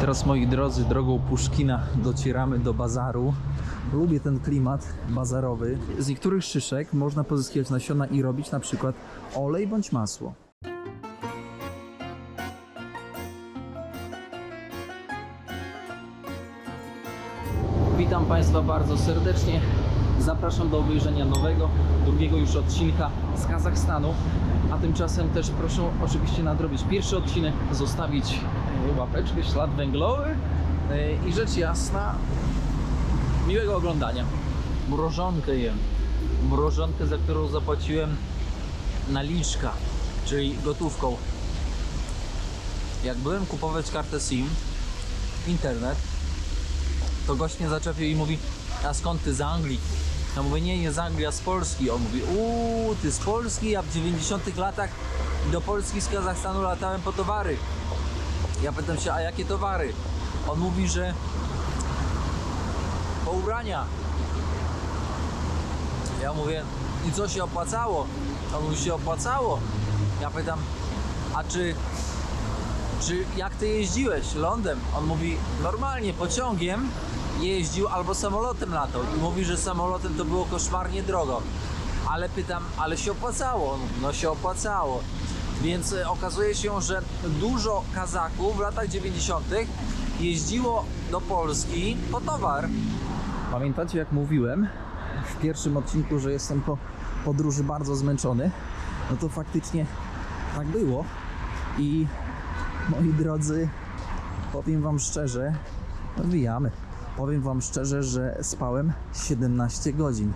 Teraz, moi drodzy, drogą Puszkina docieramy do bazaru. Lubię ten klimat bazarowy. Z niektórych szyszek można pozyskiwać nasiona i robić na przykład olej bądź masło. Witam Państwa bardzo serdecznie. Zapraszam do obejrzenia nowego, drugiego już odcinka z Kazachstanu. A tymczasem też proszę oczywiście nadrobić pierwszy odcinek, zostawić łapeczkę, ślad węglowy i rzecz jasna, miłego oglądania. Mrożonkę jem. Mrożonkę, za którą zapłaciłem naliczka, czyli gotówką. Jak byłem kupować kartę SIM, internet, to gość mnie zaczepił i mówi: a skąd ty, z Anglii? Ja mówię: nie z Anglii, a z Polski. On mówi: ty z Polski? Ja w 90-tych latach do Polski z Kazachstanu latałem po towary. Ja pytam się: a jakie towary? On mówi, że po ubrania. Ja mówię: i co się opłacało? On mówi: się opłacało. Ja pytam: a czy jak ty jeździłeś lądem? On mówi: normalnie, pociągiem jeździł albo samolotem latał. I mówi, że samolotem to było koszmarnie drogo. Ale pytam: ale się opłacało? On mówi: no się opłacało. Więc okazuje się, że dużo Kazaków w latach 90. jeździło do Polski po towar. Pamiętacie, jak mówiłem w pierwszym odcinku, że jestem po podróży bardzo zmęczony? No to faktycznie tak było. I moi drodzy, powiem wam szczerze, odwijamy. Powiem wam szczerze, że spałem 17 godzin.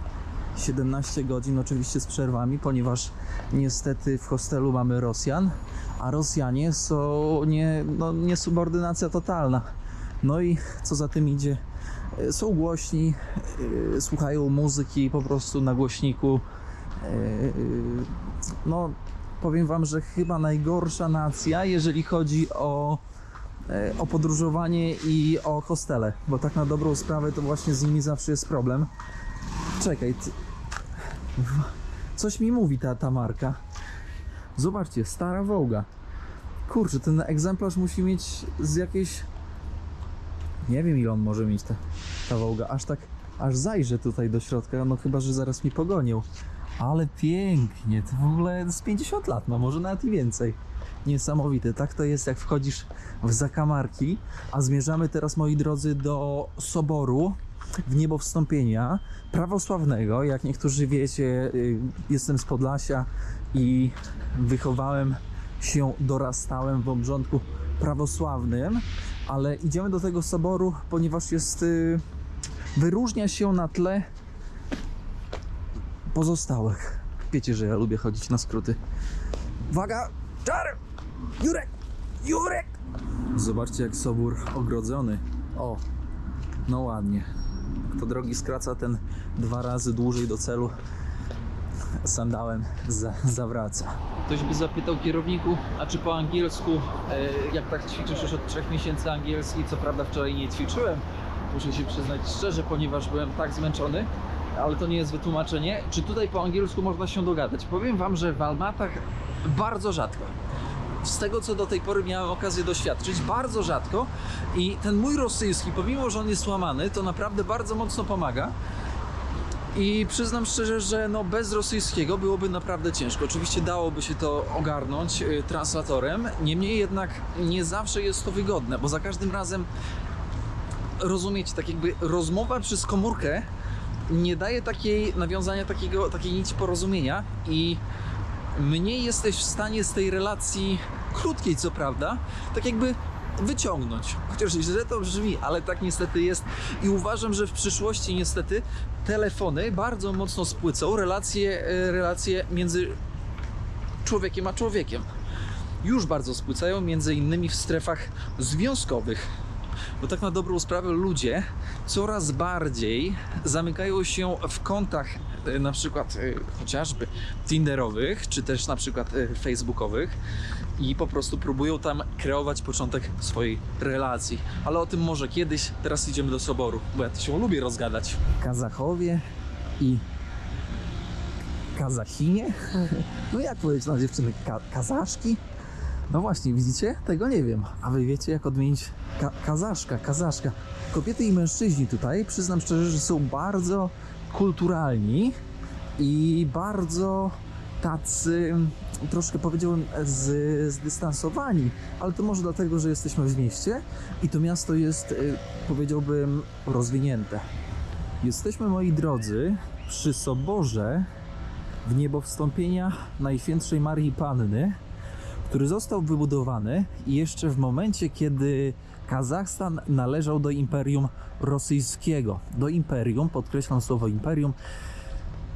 17 godzin oczywiście z przerwami, ponieważ niestety w hostelu mamy Rosjan, a Rosjanie są niesubordynacja totalna. No i co za tym idzie, są głośni, słuchają muzyki po prostu na głośniku. No, powiem wam, że chyba najgorsza nacja, jeżeli chodzi o podróżowanie i o hostele, bo tak na dobrą sprawę to właśnie z nimi zawsze jest problem. Czekaj, coś mi mówi ta marka. Zobaczcie, stara Wołga. Kurczę, ten egzemplarz musi mieć z jakiejś... Nie wiem, ile on może mieć ta Wołga. Aż zajrzę tutaj do środka, no chyba że zaraz mi pogonią. Ale pięknie, to w ogóle z 50 lat ma, może nawet i więcej. Niesamowite, tak to jest, jak wchodzisz w zakamarki. A zmierzamy teraz, moi drodzy, do soboru w Niebowstąpienia prawosławnego. Jak niektórzy wiecie, jestem z Podlasia i wychowałem się, dorastałem w obrządku prawosławnym, ale idziemy do tego soboru, ponieważ wyróżnia się na tle pozostałych. Wiecie, że ja lubię chodzić na skróty. Uwaga! Czar! Jurek! Zobaczcie, jak sobór ogrodzony. O, no ładnie. Kto drogi skraca, ten 2 razy dłużej do celu sandałem zawraca. Ktoś by zapytał: kierowniku, a czy po angielsku, jak tak ćwiczysz już od 3 miesięcy angielski? Co prawda wczoraj nie ćwiczyłem, muszę się przyznać szczerze, ponieważ byłem tak zmęczony, ale to nie jest wytłumaczenie. Czy tutaj po angielsku można się dogadać? Powiem wam, że w Almatach bardzo rzadko. Z tego, co do tej pory miałem okazję doświadczyć, bardzo rzadko. I ten mój rosyjski, pomimo że on jest łamany, to naprawdę bardzo mocno pomaga. I przyznam szczerze, że no bez rosyjskiego byłoby naprawdę ciężko. Oczywiście dałoby się to ogarnąć translatorem, niemniej jednak nie zawsze jest to wygodne, bo za każdym razem, rozumiecie, tak jakby rozmowa przez komórkę nie daje takiej nici porozumienia i mniej jesteś w stanie z tej relacji, krótkiej co prawda, tak jakby wyciągnąć. Chociaż źle to brzmi, ale tak niestety jest. I uważam, że w przyszłości niestety telefony bardzo mocno spłycą relacje między człowiekiem a człowiekiem. Już bardzo spłycają, między innymi w strefach związkowych. Bo tak na dobrą sprawę ludzie coraz bardziej zamykają się w kontach na przykład chociażby tinderowych, czy też na przykład facebookowych i po prostu próbują tam kreować początek swojej relacji. Ale o tym może kiedyś. Teraz idziemy do soboru, bo ja to się lubię rozgadać. Kazachowie i Kazachinie? No jak powiedzieć na dziewczyny? Kazaszki? No właśnie, widzicie? Tego nie wiem. A wy wiecie, jak odmienić kazaszka. Kobiety i mężczyźni tutaj, przyznam szczerze, że są bardzo kulturalni i bardzo tacy, troszkę powiedziałbym, zdystansowani, ale to może dlatego, że jesteśmy w mieście i to miasto jest, powiedziałbym, rozwinięte. Jesteśmy, moi drodzy, przy soborze w niebowstąpienia Najświętszej Marii Panny, który został wybudowany jeszcze w momencie, kiedy Kazachstan należał do Imperium Rosyjskiego. Do imperium, podkreślam słowo imperium,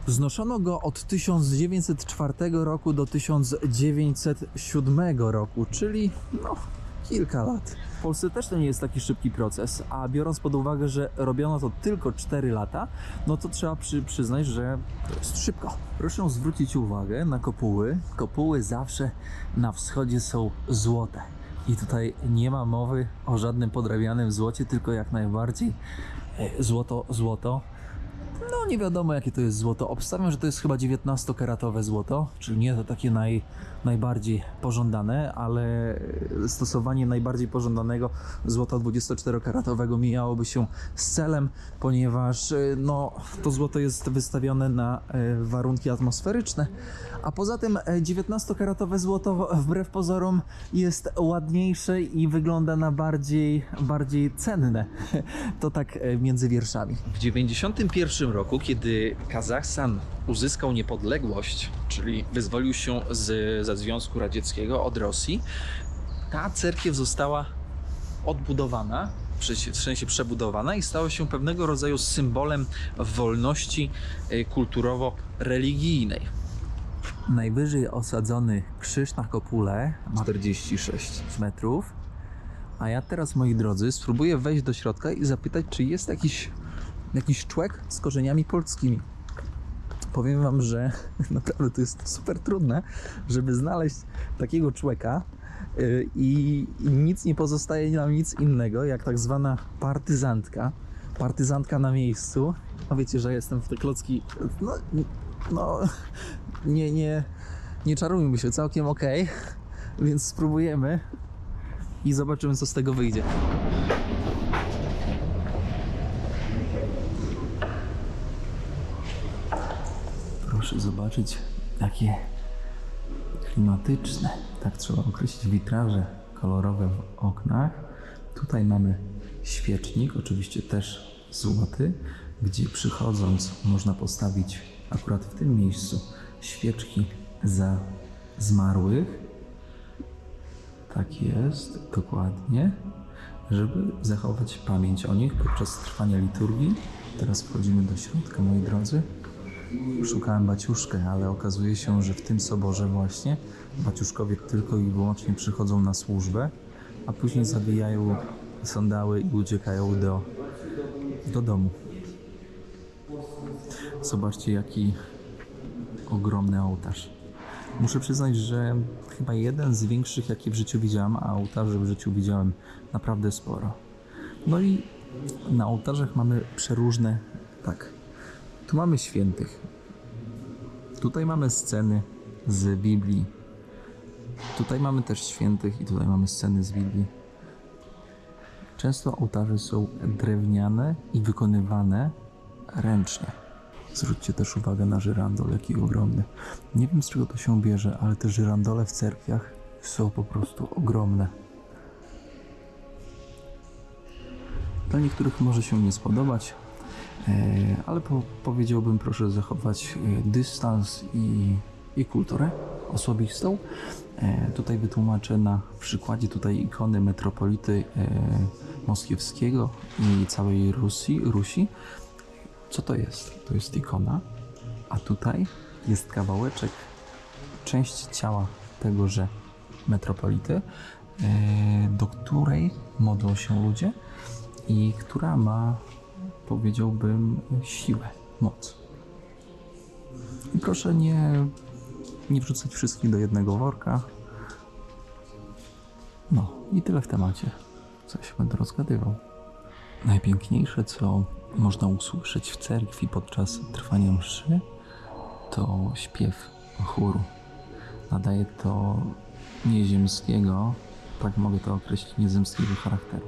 znoszono go od 1904 roku do 1907 roku, czyli kilka lat. W Polsce też to nie jest taki szybki proces, a biorąc pod uwagę, że robiono to tylko 4 lata, no to trzeba przyznać, że to jest szybko. Proszę zwrócić uwagę na kopuły. Kopuły zawsze na wschodzie są złote. I tutaj nie ma mowy o żadnym podrabianym złocie, tylko jak najbardziej złoto. No nie wiadomo, jakie to jest złoto. Obstawiam, że to jest chyba 19-karatowe złoto, czyli nie to takie najbardziej pożądane, ale stosowanie najbardziej pożądanego złota 24-karatowego mijałoby się z celem, ponieważ to złoto jest wystawione na warunki atmosferyczne, a poza tym 19-karatowe złoto wbrew pozorom jest ładniejsze i wygląda na bardziej cenne. To tak między wierszami. W 1991 roku, kiedy Kazachstan uzyskał niepodległość, czyli wyzwolił się ze Związku Radzieckiego od Rosji, ta cerkiew została odbudowana, w sensie przebudowana i stała się pewnego rodzaju symbolem wolności kulturowo-religijnej. Najwyżej osadzony krzyż na kopule ma 46 metrów, a ja teraz, moi drodzy, spróbuję wejść do środka i zapytać, czy jest jakiś człek z korzeniami polskimi. Powiem wam, że naprawdę to jest super trudne, żeby znaleźć takiego człeka i nic nie pozostaje nam nic innego, jak tak zwana partyzantka na miejscu. No wiecie, że jestem w te klocki, nie czarujmy się, całkiem okej, więc spróbujemy i zobaczymy, co z tego wyjdzie. Proszę zobaczyć, jakie klimatyczne, tak trzeba określić, witraże kolorowe w oknach. Tutaj mamy świecznik, oczywiście też złoty, gdzie przychodząc można postawić akurat w tym miejscu świeczki za zmarłych. Tak jest, dokładnie, żeby zachować pamięć o nich podczas trwania liturgii. Teraz wchodzimy do środka, moi drodzy. Szukałem baciuszkę, ale okazuje się, że w tym soborze właśnie baciuszkowie tylko i wyłącznie przychodzą na służbę, a później zawijają sandały i uciekają do domu. Zobaczcie, jaki ogromny ołtarz. Muszę przyznać, że chyba jeden z większych, jakie w życiu widziałem, a ołtarzy w życiu widziałem naprawdę sporo. No i na ołtarzach mamy przeróżne, tu mamy świętych, tutaj mamy sceny z Biblii, tutaj mamy też świętych i tutaj mamy sceny z Biblii. Często ołtarze są drewniane i wykonywane ręcznie. Zwróćcie też uwagę na żyrandol, jaki ogromny. Nie wiem, z czego to się bierze, ale te żyrandole w cerkwiach są po prostu ogromne. Dla niektórych może się nie spodobać, ale powiedziałbym, proszę zachować dystans i kulturę osobistą. Tutaj wytłumaczę na przykładzie ikony metropolity moskiewskiego i całej Rusi. Co to jest? To jest ikona, a tutaj jest kawałeczek, część ciała tegoże metropolity, do której modlą się ludzie i która ma, powiedziałbym, siłę, moc. I proszę nie wrzucać wszystkich do jednego worka. No i tyle w temacie. Co się będę rozgadywał. Najpiękniejsze, co można usłyszeć w cerkwi podczas trwania mszy, to śpiew chóru. Nadaje to nieziemskiego, tak mogę to określić, nieziemskiego charakteru.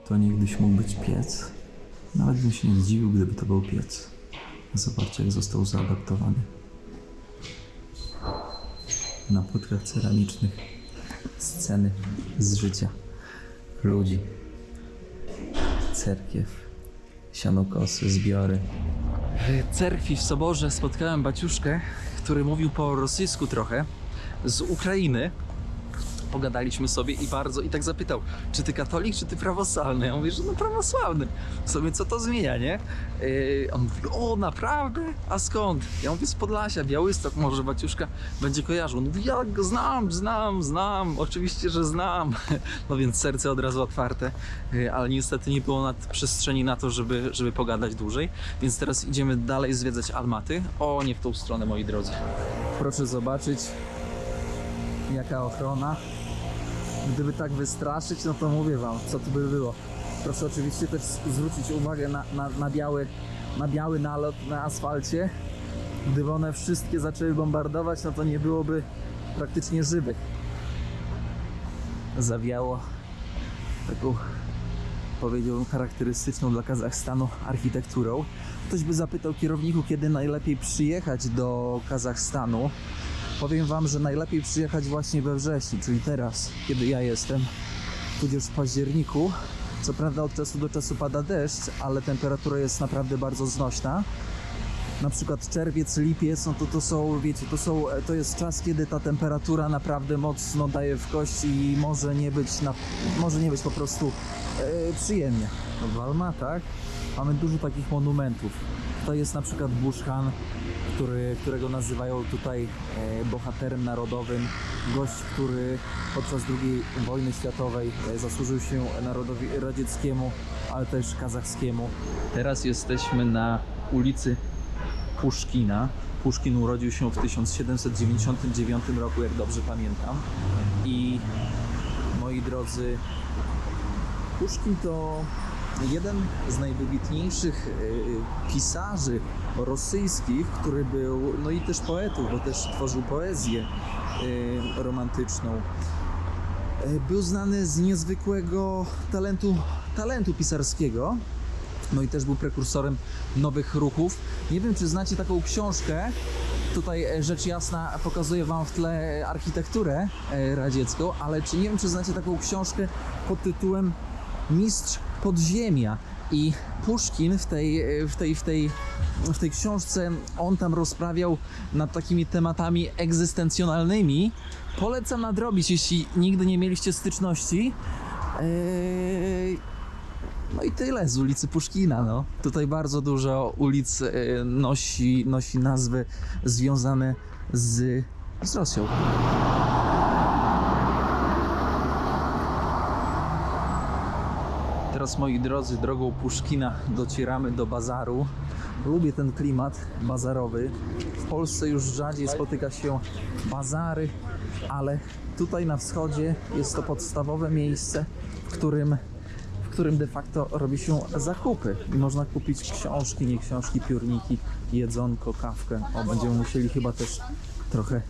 To niegdyś mógł być piec. Nawet bym się nie zdziwił, gdyby to był piec. Zobaczcie, jak został zaadaptowany. Na płytkach ceramicznych sceny z życia ludzi, cerkiew, sianokosy, zbiory. W cerkwi w Soborze spotkałem baciuszkę, który mówił po rosyjsku trochę, z Ukrainy. Pogadaliśmy sobie i tak zapytał, czy ty katolik, czy ty prawosławny? Ja mówię, że no prawosławny. W sobie co to zmienia, nie? On mówi, o naprawdę? A skąd? Ja mówię, z Podlasia, Białystok, może baciuszka będzie kojarzył. On mówi, ja go znam, oczywiście, że znam. No więc serce od razu otwarte, ale niestety nie było przestrzeni na to, żeby pogadać dłużej. Więc teraz idziemy dalej zwiedzać Almaty. O, nie w tą stronę, moi drodzy. Proszę zobaczyć, jaka ochrona. Gdyby tak wystraszyć, no to mówię wam, co tu by było. Proszę oczywiście też zwrócić uwagę na biały nalot na asfalcie. Gdyby one wszystkie zaczęły bombardować, no to nie byłoby praktycznie żywych. Zawiało taką, powiedziałbym, charakterystyczną dla Kazachstanu architekturą. Ktoś by zapytał kierowniku, kiedy najlepiej przyjechać do Kazachstanu. Powiem wam, że najlepiej przyjechać właśnie we wrześniu, czyli teraz, kiedy ja jestem, tudzież w październiku. Co prawda od czasu do czasu pada deszcz, ale temperatura jest naprawdę bardzo znośna. Na przykład czerwiec, lipiec, no to są, wiecie, to jest czas, kiedy ta temperatura naprawdę mocno daje w kość i może nie być po prostu przyjemnie. No w Almatach mamy dużo takich monumentów. To jest na przykład Bushhan, którego nazywają tutaj bohaterem narodowym. Gość, który podczas II wojny światowej zasłużył się narodowi radzieckiemu, ale też kazachskiemu. Teraz jesteśmy na ulicy Puszkina. Puszkin urodził się w 1799 roku, jak dobrze pamiętam. I moi drodzy, Puszkin to jeden z najwybitniejszych pisarzy rosyjskich, który był, no i też poetów, bo też tworzył poezję romantyczną. Był znany z niezwykłego talentu pisarskiego, no i też był prekursorem nowych ruchów. Nie wiem, czy znacie taką książkę, tutaj rzecz jasna pokazuję wam w tle architekturę radziecką, ale nie wiem, czy znacie taką książkę pod tytułem Mistrz Podziemia. I Puszkin w tej książce, on tam rozprawiał nad takimi tematami egzystencjonalnymi. Polecam nadrobić, jeśli nigdy nie mieliście styczności. No i tyle z ulicy Puszkina. No. Tutaj bardzo dużo ulic nosi nazwy związane z Rosją. Teraz, moi drodzy, drogą Puszkina docieramy do bazaru. Lubię ten klimat bazarowy. W Polsce już rzadziej spotyka się bazary, ale tutaj na wschodzie jest to podstawowe miejsce, w którym de facto robi się zakupy. I można kupić książki, nie książki, piórniki, jedzonko, kawkę. O, będziemy musieli chyba też trochę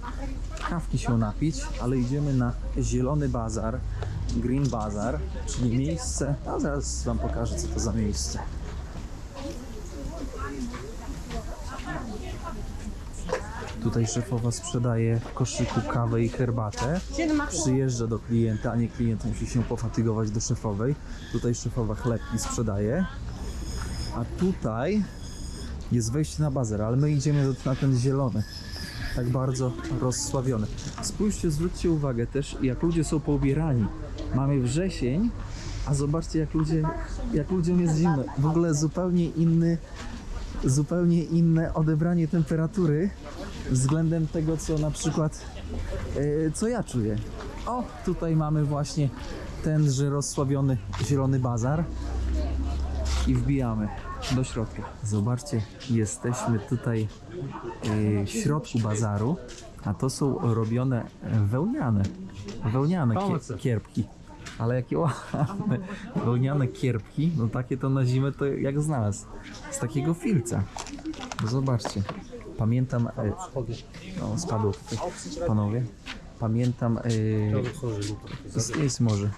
kawki się napić, ale idziemy na zielony bazar, Green Bazar, czyli miejsce, a zaraz wam pokażę, co to za miejsce. Tutaj szefowa sprzedaje w koszyku kawę i herbatę. Przyjeżdża do klienta, a nie klient musi się pofatygować do szefowej. Tutaj szefowa chlebki sprzedaje. A tutaj jest wejście na bazar, ale my idziemy na ten zielony. Tak bardzo rozsławiony. Spójrzcie, zwróćcie uwagę też, jak ludzie są poubierani. Mamy wrzesień, a zobaczcie, jak ludziom jest zimno. W ogóle zupełnie inne odebranie temperatury względem tego, co na przykład co ja czuję. O, tutaj mamy właśnie tenże rozsławiony zielony bazar i wbijamy do środka. Zobaczcie, jesteśmy tutaj w środku bazaru, a to są robione wełniane kierbki. Ale jakie ładne, wełniane kierbki, no takie to na zimę to jak znalazł. Z takiego filca. No zobaczcie. Pamiętam... no spadło tutaj, panowie. Pamiętam... jest może.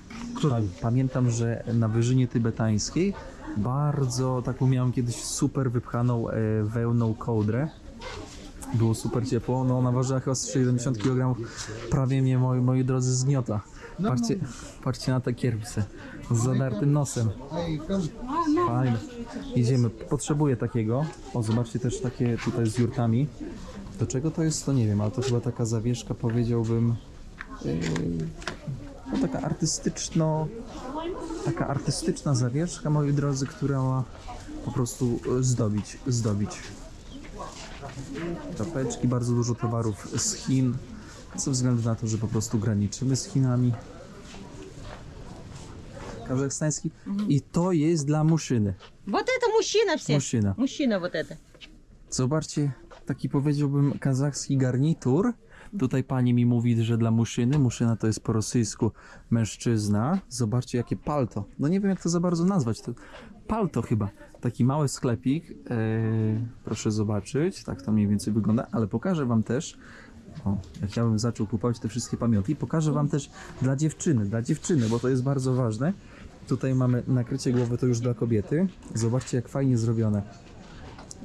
Pamiętam, że na Wyżynie Tybetańskiej bardzo taką miałem kiedyś super wypchaną wełną kołdrę. Było super ciepło, no ona ważyła chyba 70 kg, prawie mnie, moi drodzy, zgniota. Patrzcie na te kierpce z zadartym nosem. Fajne. Idziemy, potrzebuję takiego. O, zobaczcie też takie tutaj z jurtami. Do czego to jest, to nie wiem, ale to chyba taka zawieszka, powiedziałbym, no taka artystyczna zawieszka, moi drodzy, która ma po prostu zdobić. Czapeczki, bardzo dużo towarów z Chin, ze względu na to, że po prostu graniczymy z Chinami. Kazachstański. I to jest dla muszyny. Вот это мужчина все. Мужчина. Мужчина вот это. Zobaczcie, taki powiedziałbym kazachski garnitur. Tutaj pani mi mówi, że dla muszyny. Muszyna to jest po rosyjsku mężczyzna. Zobaczcie, jakie palto. No nie wiem, jak to za bardzo nazwać. To palto chyba. Taki mały sklepik. Proszę zobaczyć. Tak to mniej więcej wygląda. Ale pokażę wam też, o, jak ja bym zaczął kupować te wszystkie pamiątki, pokażę wam też dla dziewczyny, bo to jest bardzo ważne. Tutaj mamy nakrycie głowy, to już dla kobiety. Zobaczcie, jak fajnie zrobione.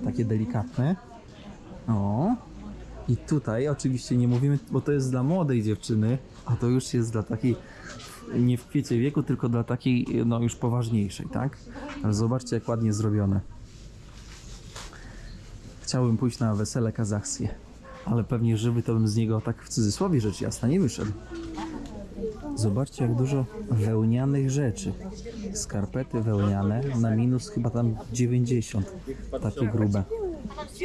Takie delikatne. O. I tutaj oczywiście nie mówimy, bo to jest dla młodej dziewczyny, a to już jest dla takiej, nie w kwiecie wieku, tylko dla takiej, no już poważniejszej, tak? Ale zobaczcie, jak ładnie zrobione. Chciałbym pójść na wesele kazachskie, ale pewnie żywy to bym z niego, tak w cudzysłowie rzecz jasna, nie wyszedł. Zobaczcie, jak dużo wełnianych rzeczy. Skarpety wełniane na minus chyba tam 90, takie grube.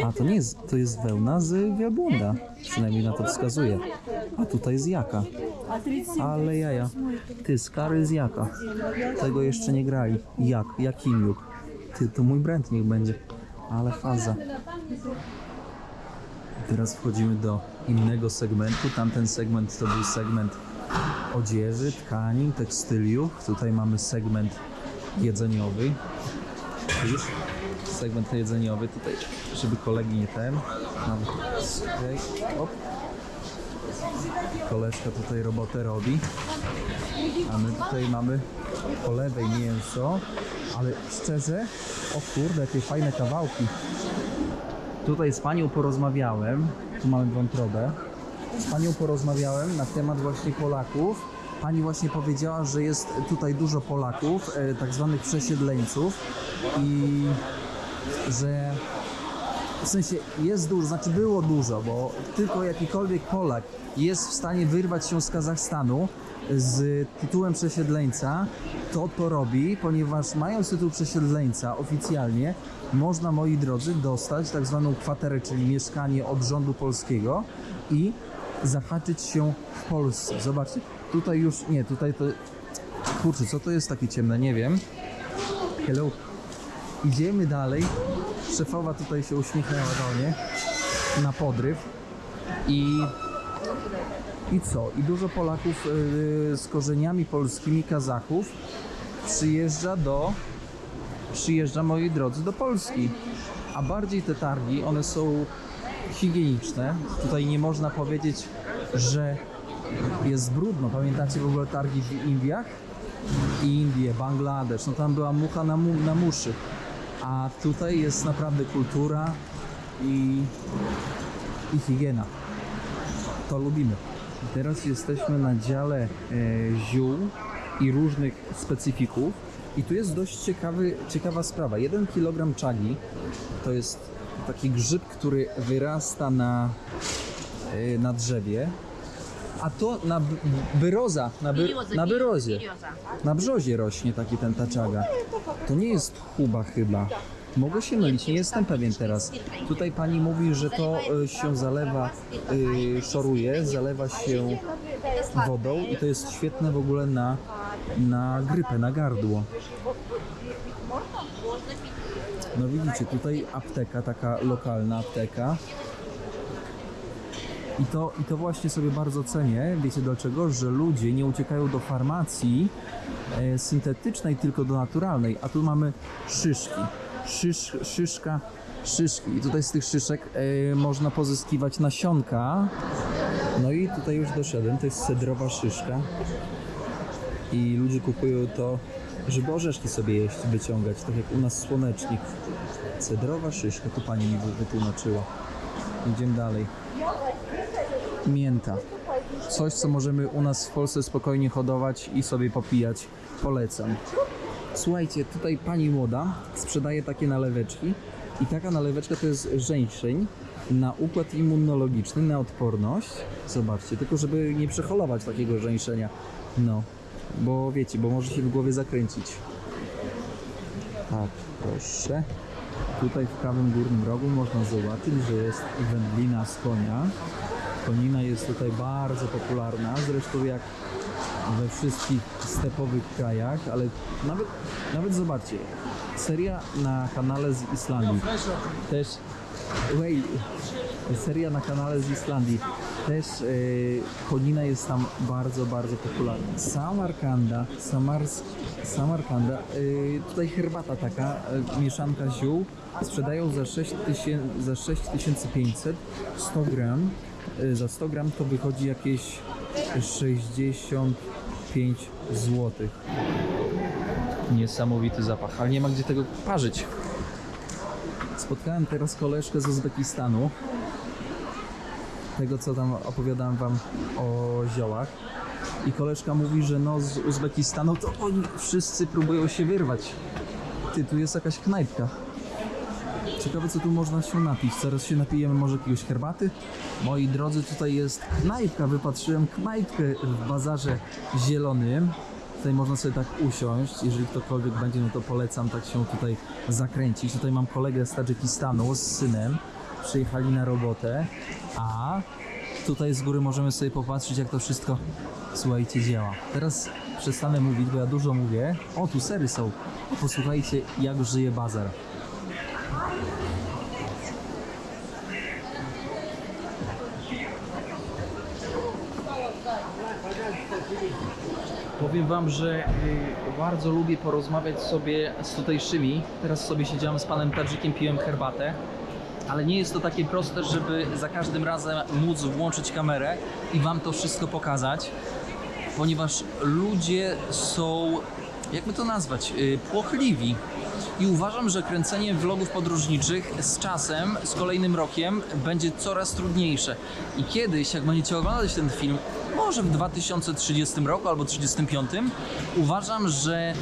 A to nie jest, to jest wełna z wielbłąda, przynajmniej na to wskazuje. A tutaj z jaka. Ale jaja. Ty, skary z jaka. Tego jeszcze nie grali. Jak Injuk. Ty, to mój brand niech będzie. Ale faza. Teraz wchodzimy do innego segmentu. Tamten segment to był segment odzieży, tkanin, tekstyliów. Tutaj mamy segment jedzeniowy. Już segment jedzeniowy tutaj, żeby kolegi nie ten. Mamy tutaj, koleżka tutaj robotę robi. A my tutaj mamy po lewej mięso, ale szczerze, o kurde, jakie fajne kawałki. Tutaj z panią porozmawiałem, tu mamy wątrobę. Z panią porozmawiałem na temat właśnie Polaków. Pani właśnie powiedziała, że jest tutaj dużo Polaków, tak zwanych przesiedleńców i że w sensie jest dużo, znaczy było dużo, bo tylko jakikolwiek Polak jest w stanie wyrwać się z Kazachstanu z tytułem przesiedleńca, to robi, ponieważ mając tytuł przesiedleńca oficjalnie można, moi drodzy, dostać tak zwaną kwaterę, czyli mieszkanie od rządu polskiego i zahaczyć się w Polsce. Zobaczcie, tutaj już, nie, tutaj to, kurczę, co to jest takie ciemne, nie wiem. Hello. Idziemy dalej. Szefowa tutaj się uśmiechnęła do mnie na podryw i co? I dużo Polaków z korzeniami polskimi, Kazachów przyjeżdża, moi drodzy, do Polski. A bardziej te targi, one są higieniczne. Tutaj nie można powiedzieć, że jest brudno. Pamiętacie w ogóle targi w Indiach? Indie, Bangladesz, no tam była mucha na muszy. A tutaj jest naprawdę kultura i higiena. To lubimy. Teraz jesteśmy na dziale ziół i różnych specyfików. I tu jest dość ciekawa sprawa. 1 kg czagi to jest taki grzyb, który wyrasta na drzewie. A to na brzozie rośnie ta czaga. To nie jest chuba chyba. Mogę się mylić, nie jestem pewien teraz. Tutaj pani mówi, że to się zalewa, szoruje, zalewa się wodą i to jest świetne w ogóle na grypę, na gardło. No widzicie, tutaj apteka, taka lokalna apteka. I to właśnie sobie bardzo cenię. Wiecie dlaczego? Że ludzie nie uciekają do farmacji syntetycznej, tylko do naturalnej. A tu mamy szyszki. Szyszki. I tutaj z tych szyszek można pozyskiwać nasionka. No i tutaj już doszedłem. To jest cedrowa szyszka. I ludzie kupują to, żeby orzeszki sobie jeść, wyciągać. Tak jak u nas słonecznik. Cedrowa szyszka. Tu pani mi wytłumaczyła. Idziemy dalej. Mięta. Coś, co możemy u nas w Polsce spokojnie hodować i sobie popijać. Polecam. Słuchajcie, tutaj pani młoda sprzedaje takie naleweczki i taka naleweczka to jest żeńszeń na układ immunologiczny, na odporność. Zobaczcie, tylko żeby nie przeholować takiego żeńszenia. No, bo wiecie, bo może się w głowie zakręcić. Tak, proszę. Tutaj w prawym górnym rogu można zobaczyć, że jest wędlina z konia. Konina jest tutaj bardzo popularna, zresztą jak we wszystkich stepowych krajach, ale nawet zobaczcie, seria na kanale z Islandii też, seria na kanale z Islandii też konina jest tam bardzo, bardzo popularna. Samarkanda, tutaj herbata taka, mieszanka ziół, sprzedają za 6500, 100 gram. Za 100 gram to wychodzi jakieś 65 zł. Niesamowity zapach, ale nie ma gdzie tego parzyć. Spotkałem teraz koleżkę z Uzbekistanu. Tego, co tam opowiadałem wam o ziołach. I koleżka mówi, że no z Uzbekistanu to oni wszyscy próbują się wyrwać. Ty, tu jest jakaś knajpka. Ciekawe, co tu można się napić. Zaraz się napijemy może jakiegoś herbaty. Moi drodzy, tutaj jest knajpka. Wypatrzyłem knajpkę w bazarze zielonym. Tutaj można sobie tak usiąść. Jeżeli ktokolwiek będzie, no to polecam tak się tutaj zakręcić. Tutaj mam kolegę z Tadżykistanu z synem. Przyjechali na robotę. A tutaj z góry możemy sobie popatrzeć, jak to wszystko, słuchajcie, działa. Teraz przestanę mówić, bo ja dużo mówię. O, tu sery są. Posłuchajcie, jak żyje bazar. Powiem wam, że bardzo lubię porozmawiać sobie z tutejszymi. Teraz sobie siedziałem z panem Tadżykiem, piłem herbatę. Ale nie jest to takie proste, żeby za każdym razem móc włączyć kamerę i wam to wszystko pokazać. Ponieważ ludzie są, jakby to nazwać, płochliwi. I uważam, że kręcenie vlogów podróżniczych z czasem, z kolejnym rokiem będzie coraz trudniejsze. I kiedyś, jak będziecie oglądać ten film, może w 2030 roku albo 2035, uważam, że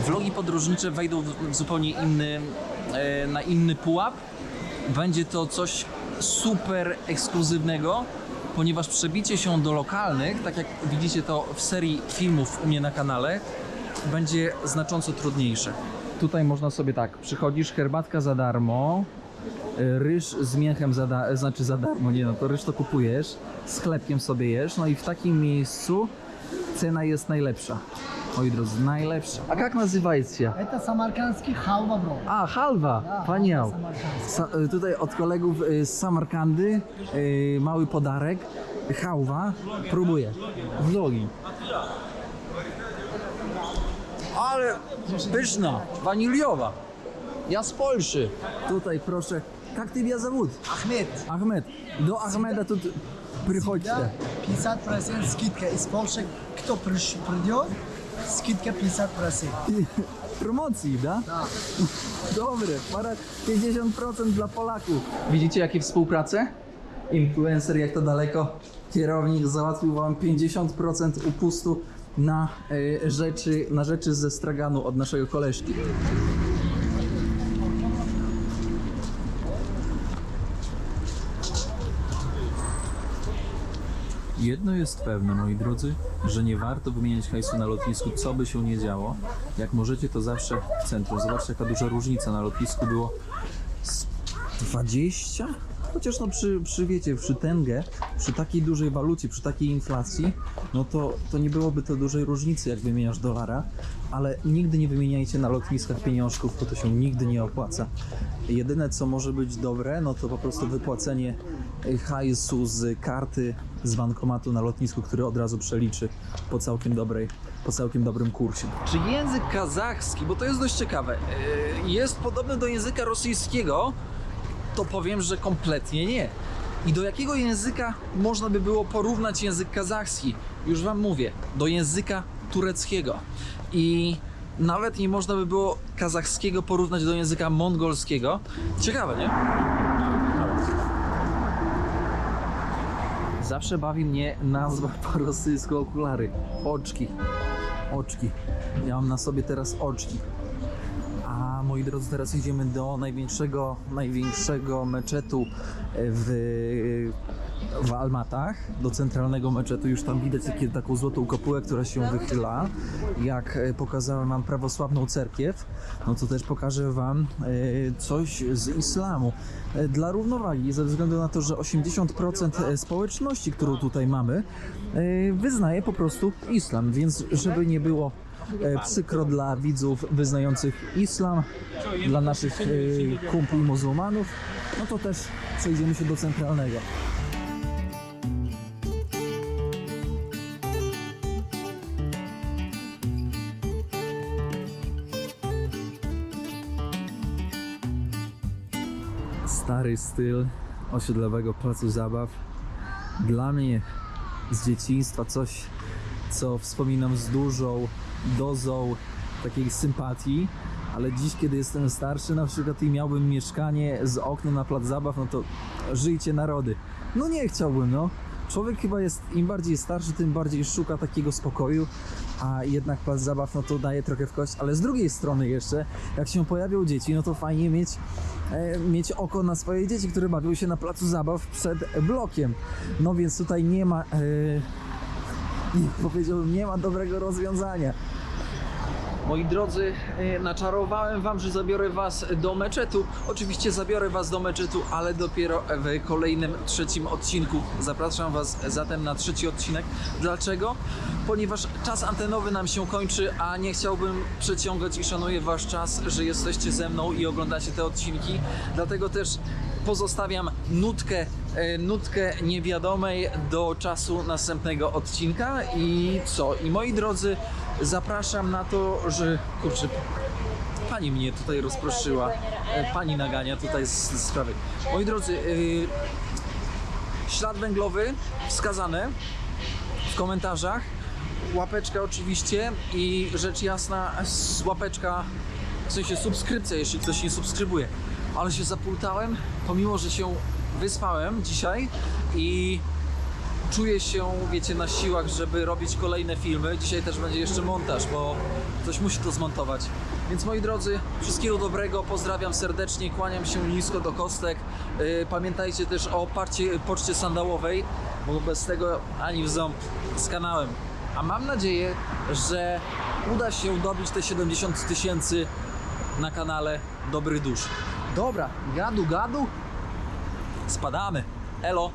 vlogi podróżnicze wejdą w zupełnie na inny pułap. Będzie to coś super ekskluzywnego, ponieważ przebicie się do lokalnych, tak jak widzicie to w serii filmów u mnie na kanale, będzie znacząco trudniejsze. Tutaj można sobie tak, przychodzisz, herbatka za darmo, ryż z mięchem za darmo, nie no, to ryż to kupujesz, z chlebkiem sobie jesz, no i w takim miejscu cena jest najlepsza. Moi drodzy, najlepsza. A jak nazywacie się? Это самаркандский халва, bro. A, halwa, Da, paniał. halwa samarkańska. Tutaj od kolegów z Samarkandy, mały podarek, halwa, próbuję. Vlogi. Ale pyszna, waniliowa. Ja z Polszy. Tutaj proszę, jak ty mnie zawód? Ahmed. Ahmed. Do Ahmeda tu przychodźcie. Да, 50% скидка из Польши. Кто придет, скидка 50%. Promocji, da? Да. Dobre, 50% dla Polaków. Widzicie jakie współprace? Influencer jak to daleko. Kierownik załatwił wam 50% upustu na rzeczy ze straganu od naszego koleżki. Jedno jest pewne, moi drodzy, że nie warto wymieniać hajsu na lotnisku, co by się nie działo. Jak możecie, to zawsze w centrum. Zobaczcie, jaka duża różnica. Na lotnisku było z 20? Chociaż no wiecie, przy tenge, przy takiej dużej walucie, przy takiej inflacji, no to nie byłoby to dużej różnicy, jak wymieniasz dolara. ale nigdy nie wymieniajcie na lotniskach pieniążków, bo to się nigdy nie opłaca. Jedyne co może być dobre, no to po prostu wypłacenie hajsu z karty z bankomatu na lotnisku, który od razu przeliczy po całkiem dobrym kursie. Czy język kazachski, bo to jest dość ciekawe, jest podobny do języka rosyjskiego? To powiem, że kompletnie nie. I do jakiego języka można by było porównać język kazachski? Już wam mówię, do języka tureckiego. I nawet nie można by było kazachskiego porównać do języka mongolskiego. Ciekawe, nie? Zawsze bawi mnie nazwa po rosyjsku okulary. Oczki. Oczki. Ja mam na sobie teraz oczki. A moi drodzy, teraz idziemy do największego meczetu w Almatach, do centralnego meczetu. Już tam widać taką złotą kopułę, która się wychyla. Jak pokazałem wam prawosławną cerkiew, no to też pokażę wam coś z islamu. Dla równowagi, ze względu na to, że 80% społeczności, którą tutaj mamy, wyznaje po prostu islam, więc żeby nie było przykro dla widzów wyznających islam, dla naszych kumpli muzułmanów, no to też przejdziemy się do centralnego. Stary styl osiedlowego placu zabaw. Dla mnie z dzieciństwa coś, co wspominam z dużą dozą takiej sympatii, ale dziś, kiedy jestem starszy na przykład i miałbym mieszkanie z oknem na plac zabaw, no to żyjcie narody. No nie chciałbym, no. Człowiek chyba jest, im bardziej starszy, tym bardziej szuka takiego spokoju, a jednak plac zabaw, no to daje trochę w kość, ale z drugiej strony jeszcze, jak się pojawią dzieci, no to fajnie mieć oko na swoje dzieci, które bawią się na placu zabaw przed blokiem. No więc tutaj nie ma, powiedziałbym, nie ma dobrego rozwiązania. Moi drodzy, naczarowałem wam, że zabiorę was do meczetu. Oczywiście zabiorę was do meczetu, ale dopiero w kolejnym, trzecim odcinku. Zapraszam was zatem na trzeci odcinek. Dlaczego? Ponieważ czas antenowy nam się kończy, a nie chciałbym przeciągać i szanuję wasz czas, że jesteście ze mną i oglądacie te odcinki. Dlatego też pozostawiam nutkę niewiadomej do czasu następnego odcinka. I co? I moi drodzy, zapraszam na to, że kurczę, pani mnie tutaj rozproszyła, pani nagania tutaj z sprawy. Moi drodzy, ślad węglowy wskazany w komentarzach, łapeczka oczywiście i rzecz jasna łapeczka, w sensie subskrypcja, jeśli ktoś nie subskrybuje. Ale się zapultałem, pomimo że się wyspałem dzisiaj i czuję się, wiecie, na siłach, żeby robić kolejne filmy. Dzisiaj też będzie jeszcze montaż, bo ktoś musi to zmontować. Więc moi drodzy, wszystkiego dobrego, pozdrawiam serdecznie, kłaniam się nisko do kostek. Pamiętajcie też o poczcie sandałowej, bo bez tego ani w ząb z kanałem. A mam nadzieję, że uda się dobić te 70 000 na kanale Dobrych Dusz. Dobra, gadu, spadamy. Elo!